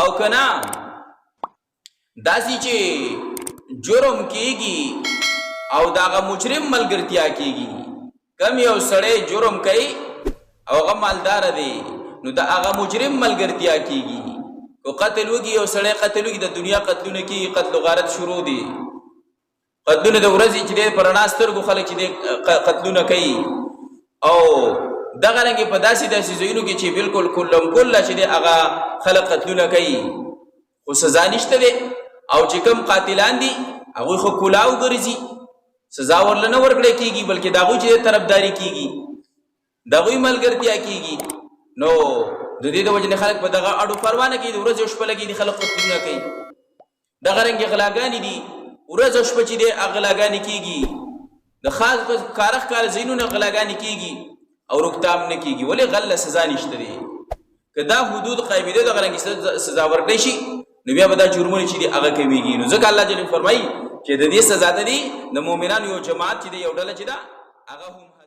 او کنا داسې چې جرم کیږي او داغه مجرم ملګرتیا کیږي. کم یو سړی جرم کوي او هغه مالدار دی نو د هغه مجرم ملګرتیا کیږي. کو قتل وږي یو سړی قتل وږي د دنیا قتلونه کیږي، قتل و غارت شروع دي، قتلونه د ورځې چې د پرانا سترګو خلک چې د قتلونه کوي او دغه رنګ په داسې ځایونو کې چې بالکل کلم کله چې د هغه خلک قتلونه کوي خو سزا نشته دی. او چې کوم قاتلان دي هغوی خو کلاو ګرځي، سزا ورله نه ورکړی کېږي بلکې د هغوی چې طرفداري کېږي، د هغوی ملګرتیا کېږي. نو د دې د وجې نه خلک په دغه اړو پروا نه کوي، د ورځې او شپه لګي دي خلک قتلونه کوي. دغه رنګې غلاګانې دي، ورځ او شپه چې دی هغه غلاګانې کېږي، د خاص کارخ کار ځایونو غلاګانې کېږي او روکتام نه کېږي. ولې غله سزا نشته دی. که دا حدود قایمېدو دغه رنګې سزا ورکړی شي نو بیا به دا جرمونه چې دي هغه کمیږي. نو ځکه الله جل فرمایي چې د دې سزا ته دي د مؤمنانو یو جماعت چې دی، یو ډله چې ده هغه هم